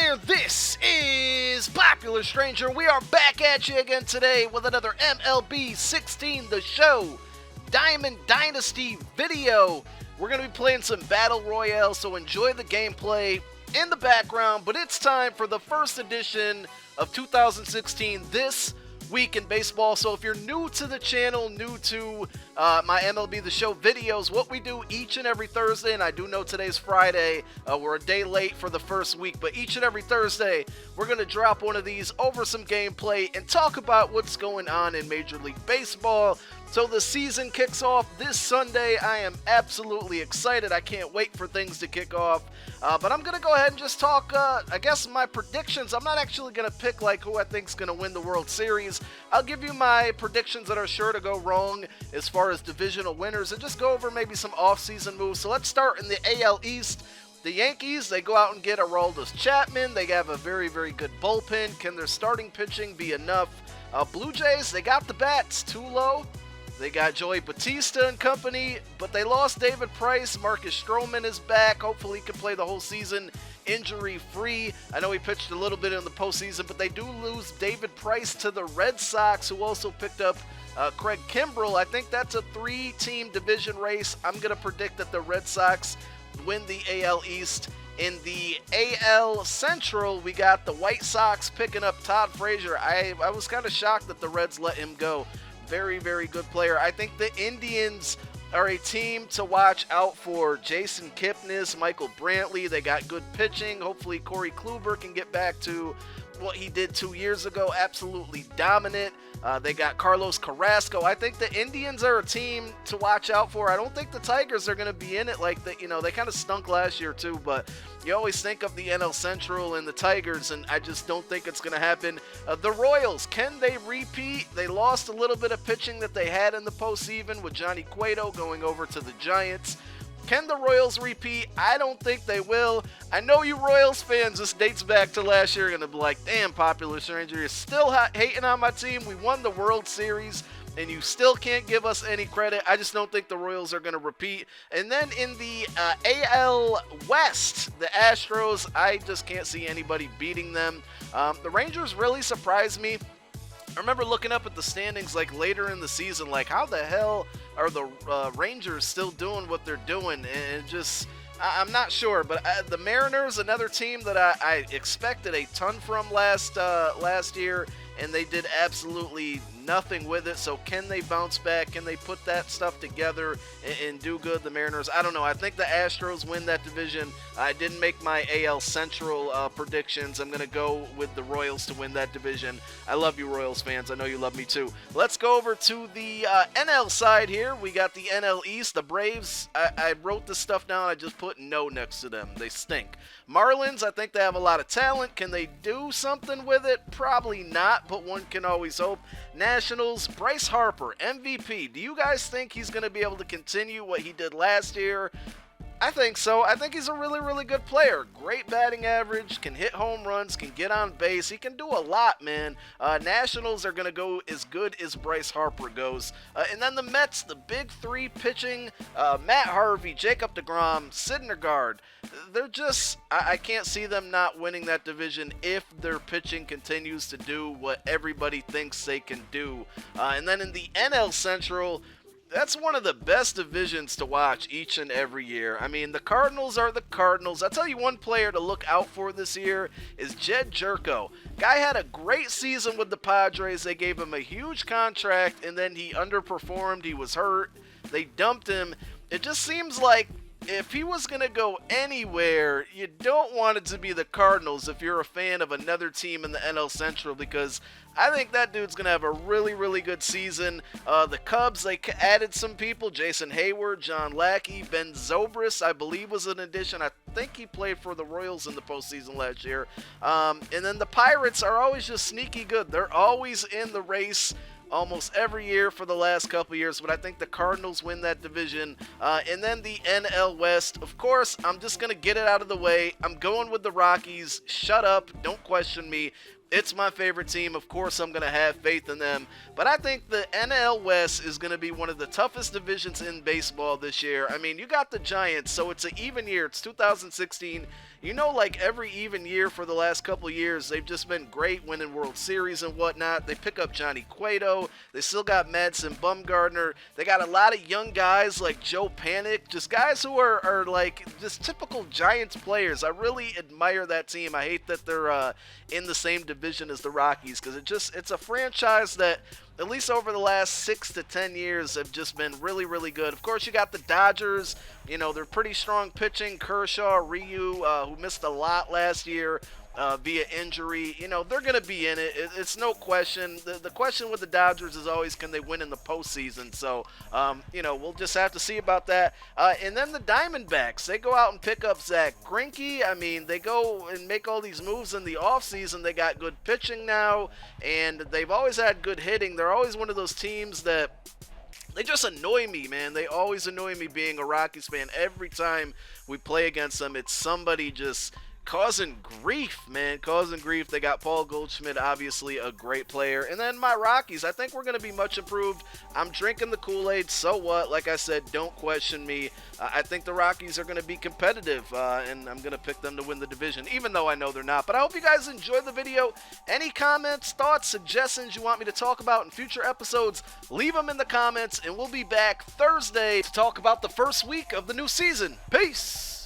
there, this is Popular Stranger. We are back at you again today with another MLB 16 The Show Diamond Dynasty video. We're going to be playing some Battle Royale, so enjoy the gameplay in the background. But it's time for the first edition of 2016 This Week in Baseball. So if you're new to the channel, new to my MLB The Show videos, what we do each and every Thursday, and I do know today's Friday, we're a day late for the first week, but each and every Thursday, we're going to drop one of these over some gameplay and talk about what's going on in Major League Baseball. So the season kicks off this Sunday. I am absolutely excited. I can't wait for things to kick off. But I'm going to go ahead and just talk, I guess, my predictions. I'm not actually going to pick like who I think is going to win the World Series. I'll give you my predictions that are sure to go wrong as far as divisional winners and just go over maybe some off-season moves. So let's start in the AL East. The Yankees, they go out and get Aroldis Chapman. They have a very, very good bullpen. Can their starting pitching be enough? Blue Jays, they got the bats too low. They got Joey Batista and company, but they lost David Price. Marcus Stroman is back. Hopefully he can play the whole season injury-free. I know he pitched a little bit in the postseason, but they do lose David Price to the Red Sox, who also picked up Craig Kimbrell. I think that's a three-team division race. I'm going to predict that the Red Sox win the AL East. In the AL Central, we got the White Sox picking up Todd Frazier. I was kind of shocked that the Reds let him go. Very, very good player. I think the Indians are a team to watch out for. Jason Kipnis, Michael Brantley, they got good pitching. Hopefully Corey Kluber can get back to what he did 2 years ago. Absolutely dominant. They got Carlos Carrasco. I think the Indians are a team to watch out for. I don't think the Tigers are going to be in it like that. You know, they kind of stunk last year too, but you always think of the NL Central and the Tigers, and I just don't think it's going to happen. The Royals, can they repeat? They lost a little bit of pitching that they had in the postseason with Johnny Cueto going over to the Giants. Can the Royals repeat? I don't think they will. I know you Royals fans, this dates back to last year, are going to be like, damn, Popular Stranger, you're still hating on my team. We won the World Series, and you still can't give us any credit. I just don't think the Royals are going to repeat. And then in the AL West, the Astros, I just can't see anybody beating them. The Rangers really surprised me. I remember looking up at the standings like later in the season, like how the hell are the Rangers still doing what they're doing? And just, I'm not sure. But the Mariners, another team that I expected a ton from last year, and they did absolutely nothing with it. So can they bounce back? Can they put that stuff together and do good? The Mariners, I don't know. I think the Astros win that division. I didn't make my AL Central predictions. I'm going to go with the Royals to win that division. I love you, Royals fans. I know you love me too. Let's go over to the NL side here. We got the NL East. The Braves, I wrote this stuff down. I just put no next to them. They stink. Marlins, I think they have a lot of talent. Can they do something with it? Probably not, but one can always hope. Nationals, Bryce Harper, MVP. Do you guys think he's going to be able to continue what he did last year? I think so. I think he's a really, really good player. Great batting average, can hit home runs, can get on base. He can do a lot, man. Nationals are going to go as good as Bryce Harper goes. And then the Mets, the big three pitching, Matt Harvey, Jacob deGrom, Syndergaard. They're just, I can't see them not winning that division if their pitching continues to do what everybody thinks they can do. And then in the NL Central, that's one of the best divisions to watch each and every year. I mean, the Cardinals are the Cardinals. I'll tell you one player to look out for this year is Jed Jerko. Guy had a great season with the Padres. They gave him a huge contract, and then he underperformed. He was hurt. They dumped him. It just seems like if he was going to go anywhere, you don't want it to be the Cardinals if you're a fan of another team in the NL Central, because I think that dude's going to have a really, really good season. The Cubs, they added some people. Jason Hayward, John Lackey, Ben Zobrist, I believe was an addition. I think he played for the Royals in the postseason last year. And then the Pirates are always just sneaky good. They're always in the race almost every year for the last couple years, but I think the Cardinals win that division. And then the NL West, of course, I'm just going to get it out of the way. I'm going with the Rockies. Shut up. Don't question me. It's my favorite team. Of course, I'm going to have faith in them. But I think the NL West is going to be one of the toughest divisions in baseball this year. I mean, you got the Giants, so it's an even year. It's 2016. You know, like every even year for the last couple of years, they've just been great, winning World Series and whatnot. They pick up Johnny Cueto. They still got Madison Bumgarner. They got a lot of young guys like Joe Panic, just guys who are like just typical Giants players. I really admire that team. I hate that they're in the same division as the Rockies, because it's a franchise that, at least over the last 6 to 10 years, have just been really, really good. Of course, you got the Dodgers. You know, they're pretty strong pitching. Kershaw, Ryu, who missed a lot last year via injury. You know, they're going to be in it. It's no question. The question with the Dodgers is always, can they win in the postseason? So, you know, we'll just have to see about that. And then the Diamondbacks, they go out and pick up Zach Greinke. I mean, they go and make all these moves in the offseason. They got good pitching now, and they've always had good hitting. They're always one of those teams that they just annoy me, man. They always annoy me being a Rockies fan. Every time we play against them, it's somebody just causing grief, man. Causing grief. They got Paul Goldschmidt, obviously a great player. And then my Rockies, I think we're going to be much improved. I'm drinking the Kool-Aid. So what? Like I said, don't question me. I think the Rockies are going to be competitive, and I'm going to pick them to win the division, even though I know they're not. But I hope you guys enjoyed the video. Any comments, thoughts, suggestions you want me to talk about in future episodes, leave them in the comments, and we'll be back Thursday to talk about the first week of the new season. Peace!